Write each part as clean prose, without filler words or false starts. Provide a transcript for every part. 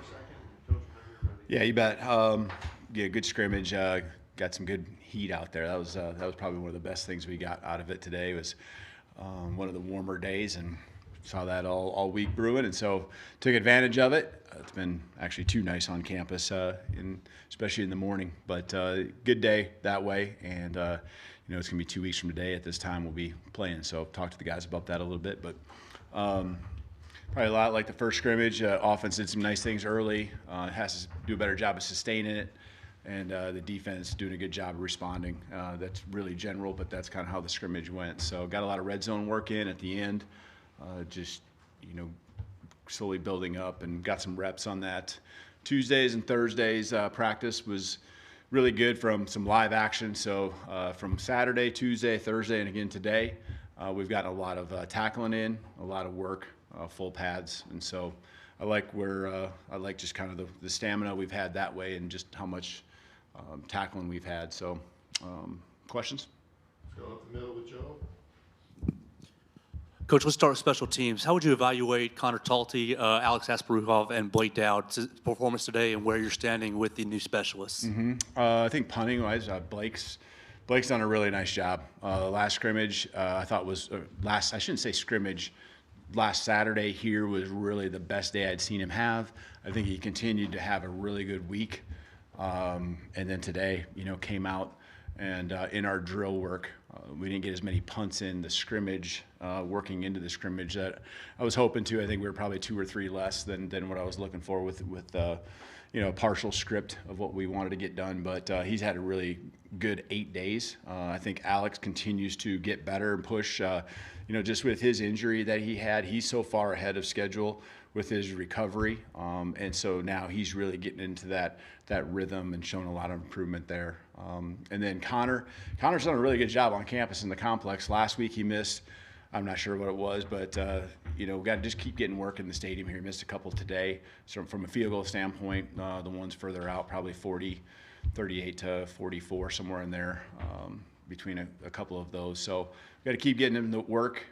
a second? Coach, whenever you're ready. Yeah, you bet. Yeah, good scrimmage. Got some good heat out there. That was probably one of the best things we got out of it today. Was one of the warmer days, and saw that all week brewing, and so took advantage of it. It's been actually too nice on campus, especially in the morning. But good day that way, and it's gonna be 2 weeks from today at this time we'll be playing. So talk to the guys about that a little bit, but. Probably a lot like the first scrimmage. Offense did some nice things early. Has to do a better job of sustaining it, and the defense doing a good job of responding. That's really general, but that's kind of how the scrimmage went. So got a lot of red zone work in at the end, just slowly building up, and got some reps on that. Tuesdays and Thursdays practice was really good from some live action. So from Saturday, Tuesday, Thursday, and again today, we've gotten a lot of tackling in, a lot of work. Full pads, and so I like just kind of the stamina we've had that way, and just how much tackling we've had. So, questions? Go up the middle with Joe. Coach, let's start with special teams. How would you evaluate Connor Talty, Alex Asparuhov, and Blake Dowd's performance today, and where you're standing with the new specialists? I think punting-wise, Blake's done a really nice job. Last scrimmage, I thought was I shouldn't say scrimmage. Last Saturday here was really the best day I'd seen him have. I think he continued to have a really good week. And then today, came out and in our drill work, we didn't get as many punts in the scrimmage, working into the scrimmage that I was hoping to. I think we were probably 2 or 3 less than what I was looking for with a partial script of what we wanted to get done. But he's had a really good 8 days. I think Alex continues to get better and push. Just with his injury that he had, he's so far ahead of schedule with his recovery, and so now he's really getting into that rhythm and showing a lot of improvement there. And then Connor's done a really good job on campus in the complex. Last week he missed, I'm not sure what it was, but we got to just keep getting work in the stadium here. He missed a couple today. So from a field goal standpoint, the ones further out, probably 38 to 44, somewhere in there, between a couple of those. So we got to keep getting him to work.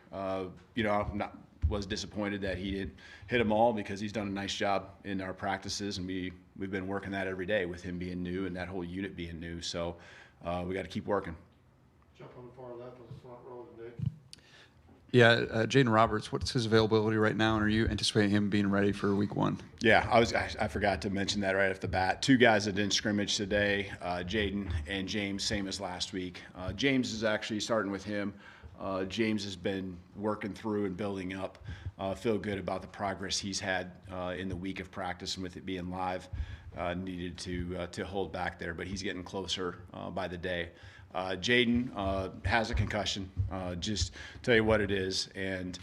Was disappointed that he didn't hit them all, because he's done a nice job in our practices, and we've been working that every day with him being new and that whole unit being new. So we got to keep working. Jump on the far left on the front row to Nick. Yeah, Jaden Roberts, what's his availability right now, and are you anticipating him being ready for week 1? Yeah, I forgot to mention that right off the bat. 2 guys that didn't scrimmage today, Jaden and James, same as last week. James is actually starting with him. James has been working through and building up. Feel good about the progress he's had in the week of practice, and with it being live, needed to hold back there, but he's getting closer by the day. Jaden has a concussion. Just tell you what it is, and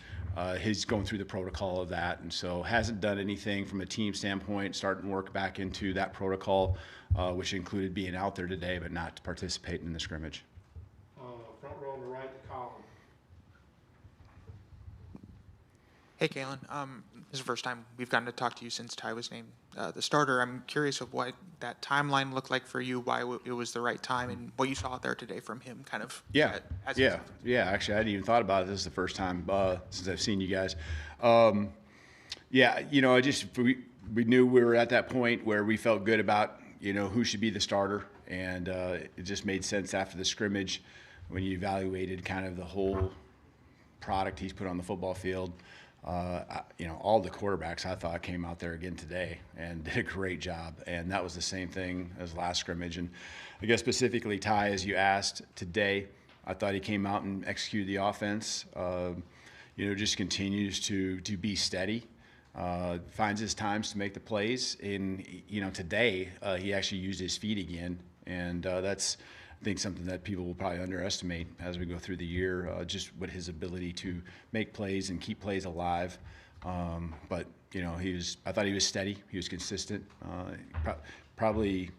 he's going through the protocol of that, and so hasn't done anything from a team standpoint. Starting work back into that protocol, which included being out there today, but not participating in the scrimmage. Front row on the right to Colin. Hey, Kalen. This is the first time we've gotten to talk to you since Ty was named the starter. I'm curious of what that timeline looked like for you, why it was the right time, and what you saw out there today from him, kind of. Yeah. Actually, I hadn't even thought about it. This is the first time since I've seen you guys. We knew we were at that point where we felt good about who should be the starter, and it just made sense after the scrimmage when you evaluated kind of the whole product he's put on the football field. All the quarterbacks I thought came out there again today and did a great job. And that was the same thing as last scrimmage. And I guess specifically Ty, as you asked today, I thought he came out and executed the offense. Just continues to be steady. Finds his times to make the plays. Today he actually used his feet again. And that's, I think, something that people will probably underestimate as we go through the year, just what his ability to make plays and keep plays alive. But I thought he was steady. He was consistent. Probably,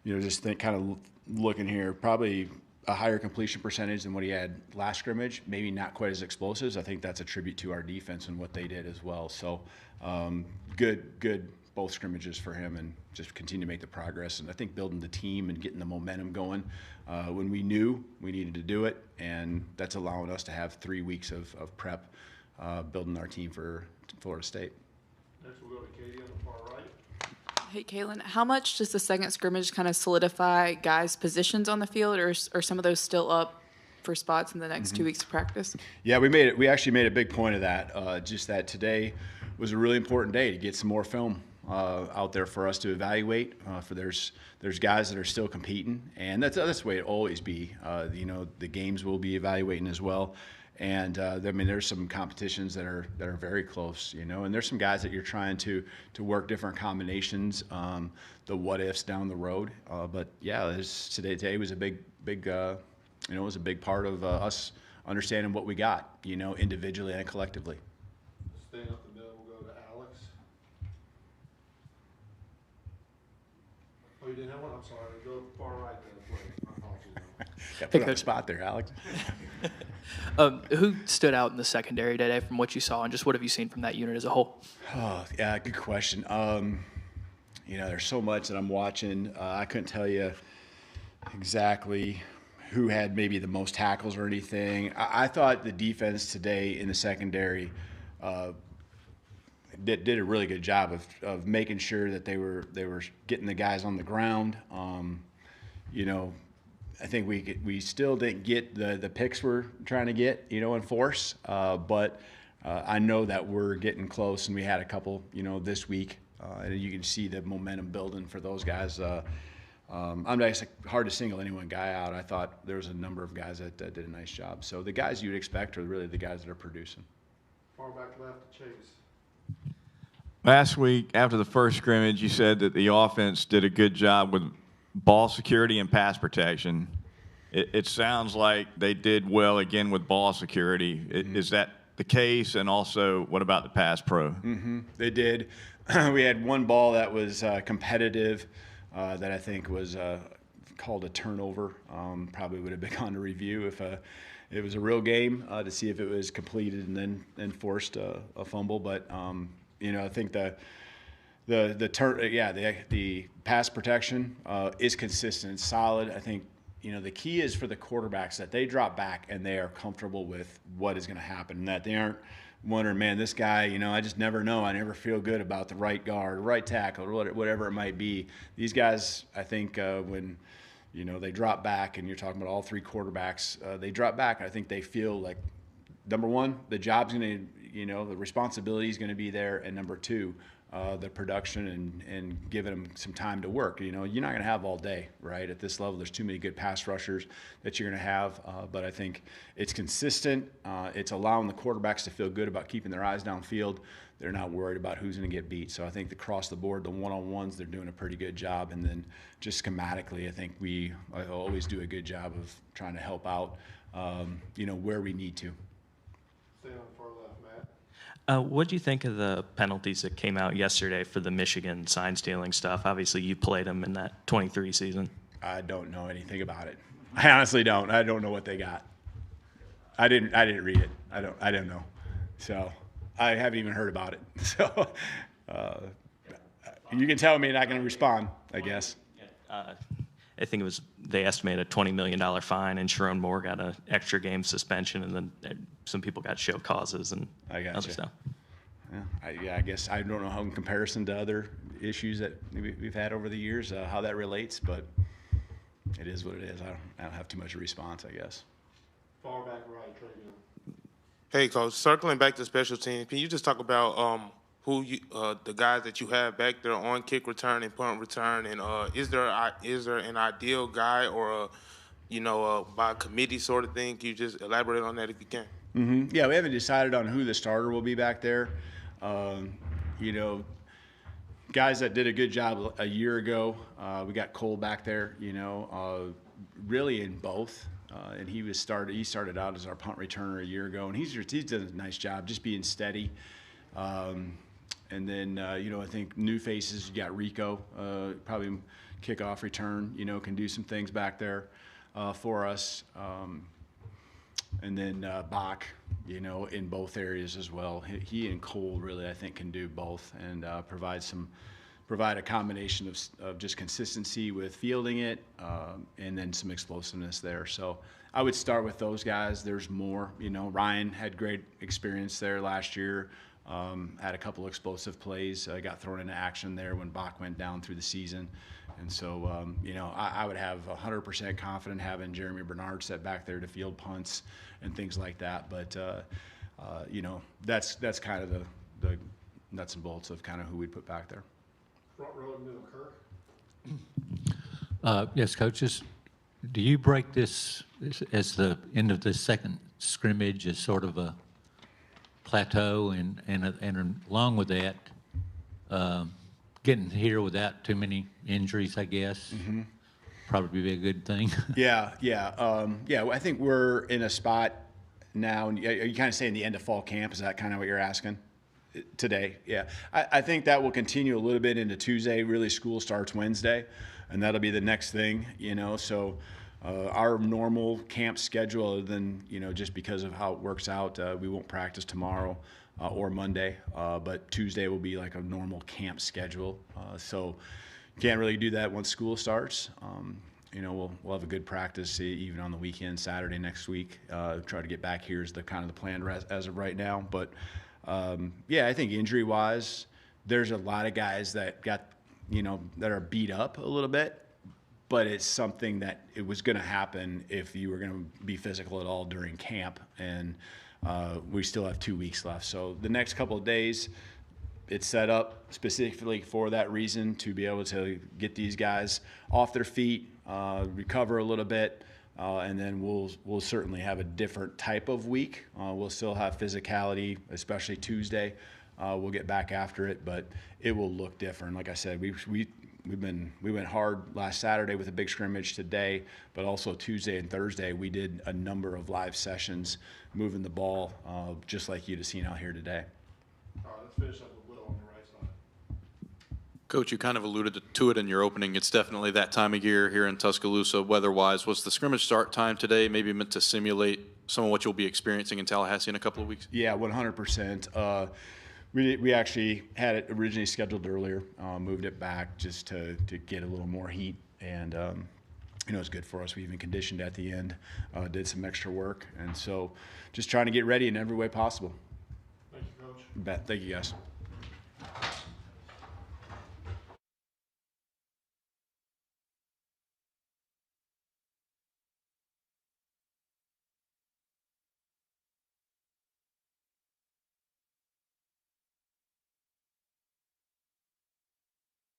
kind of looking here, probably a higher completion percentage than what he had last scrimmage. Maybe not quite as explosive. I think that's a tribute to our defense and what they did as well. So good both scrimmages for him, and just continue to make the progress. And I think building the team and getting the momentum going when we knew we needed to do it, and that's allowing us to have 3 weeks of prep, building our team for Florida State. Next we'll go to Katie on the far right. Hey, Kaylin, how much does the second scrimmage kind of solidify guys' positions on the field, or are some of those still up for spots in the next 2 weeks of practice? Yeah, we actually made a big point of that. Just that today was a really important day to get some more film out there for us to evaluate. For there's guys that are still competing, and that's the way it always be. The games will be evaluating as well. And I mean, there's some competitions that are very close, and there's some guys that you're trying to work different combinations, the what ifs down the road. But yeah, today was a big it was a big part of us understanding what we got, individually and collectively. Staying up the middle, we'll go to Alex. Oh, you didn't have one? I'm sorry. Go far right then, please. My apologies. Got put on the spot there, Alex. Who stood out in the secondary today from what you saw, and just what have you seen from that unit as a whole? Oh, yeah, good question. There's so much that I'm watching. I couldn't tell you exactly who had maybe the most tackles or anything. I thought the defense today in the secondary did a really good job of making sure that they were getting the guys on the ground. I think we still didn't get the picks we're trying to get, in force. But I know that we're getting close, and we had a couple, this week. And you can see the momentum building for those guys. It's hard to single any one guy out. I thought there was a number of guys that did a nice job. So the guys you'd expect are really the guys that are producing. Far back left to Chase. Last week, after the first scrimmage, you said that the offense did a good job with ball security and pass protection. It sounds like they did well again with ball security. Mm-hmm. Is that the case? And also, what about the pass pro? Mm-hmm. They did. We had one ball that was competitive that I think was called a turnover. Probably would have been on a review if it was a real game to see if it was completed and then forced a fumble. But I think the pass protection is consistent, it's solid. I think the key is for the quarterbacks that they drop back and they are comfortable with what is going to happen, and that they aren't wondering, man, this guy, I just never know. I never feel good about the right guard, right tackle, or whatever it might be. These guys, I think, when they drop back, and you're talking about all three quarterbacks, they drop back. I think they feel like, number one, the job's going to, the responsibility is going to be there, and number two, the production and giving them some time to work. You're not going to have all day, right? At this level, there's too many good pass rushers that you're going to have. But I think it's consistent. It's allowing the quarterbacks to feel good about keeping their eyes downfield. They're not worried about who's going to get beat. So I think across the board, the one-on-ones, they're doing a pretty good job. And then just schematically, I think I always do a good job of trying to help out, where we need to. Stay on the far left, Matt. What do you think of the penalties that came out yesterday for the Michigan sign stealing stuff? Obviously, you played them in that 23 season. I don't know anything about it. I honestly don't. I don't know what they got. I didn't read it. I don't know. So I haven't even heard about it. So you can tell me, not going to respond, I guess. I think they estimated a $20 million fine, and Sharon Moore got an extra game suspension, and then some people got show causes and other stuff. Yeah, I guess I don't know how in comparison to other issues that we've had over the years, how that relates, but it is what it is. I don't have too much of a response, I guess. Far back right, Travion. Hey, Coach. Circling back to special teams, can you just talk about the guys that you have back there on kick return and punt return, and is there an ideal guy or by committee sort of thing? Can you just elaborate on that if you can? Mm-hmm. Yeah, we haven't decided on who the starter will be back there. Guys that did a good job a year ago. We got Cole back there. Really in both. And he started out as our punt returner a year ago, and he's done a nice job just being steady. And then, I think new faces, you got Rico, probably kickoff return, can do some things back there for us. And then Bach, in both areas as well. He and Cole really, I think, can do both and provide a combination of just consistency with fielding it and then some explosiveness there. So I would start with those guys. There's more. Ryan had great experience there last year. Had a couple explosive plays, got thrown into action there when Bach went down through the season. And so, you know, I would have 100% confident having Jeremy Bernard set back there to field punts and things like that. But, you know, that's kind of the nuts and bolts of kind of who we'd put back there. Front row and middle, Kirk. Yes, coaches. Do you break this as the end of the second scrimmage as sort of a plateau, and along with that, getting here without too many injuries, I guess, probably be a good thing. Yeah. I think we're in a spot now. And are you kind of saying the end of fall camp? Is that kind of what you're asking today? Yeah. I think that will continue a little bit into Tuesday. Really, school starts Wednesday, and that'll be the next thing, you know. So our normal camp schedule, other than, you know, just because of how it works out, we won't practice tomorrow or Monday, but Tuesday will be like a normal camp schedule. So can't really do that once school starts. You know, we'll have a good practice even on the weekend, Saturday next week. Try to get back here is the kind of the plan as of right now. But yeah, I think injury-wise, there's a lot of guys that got, you know, that are beat up a little bit. But it's something that it was going to happen if you were going to be physical at all during camp, and we still have 2 weeks left. So the next couple of days, it's set up specifically for that reason, to be able to get these guys off their feet, recover a little bit, and then we'll certainly have a different type of week. We'll still have physicality, especially Tuesday. We'll get back after it, but it will look different. Like I said, we went hard last Saturday with a big scrimmage today, but also Tuesday and Thursday we did a number of live sessions moving the ball, just like you'd have seen out here today. All right, let's finish up with Will on the right side. Coach, you kind of alluded to it in your opening. It's definitely that time of year here in Tuscaloosa, weather-wise. Was the scrimmage start time today maybe meant to simulate some of what you'll be experiencing in Tallahassee in a couple of weeks? Yeah, 100%. We actually had it originally scheduled earlier, moved it back just to get a little more heat, and you know, it's good for us. We even conditioned at the end, did some extra work, and so just trying to get ready in every way possible. Thank you, Coach. You bet. Thank you, guys.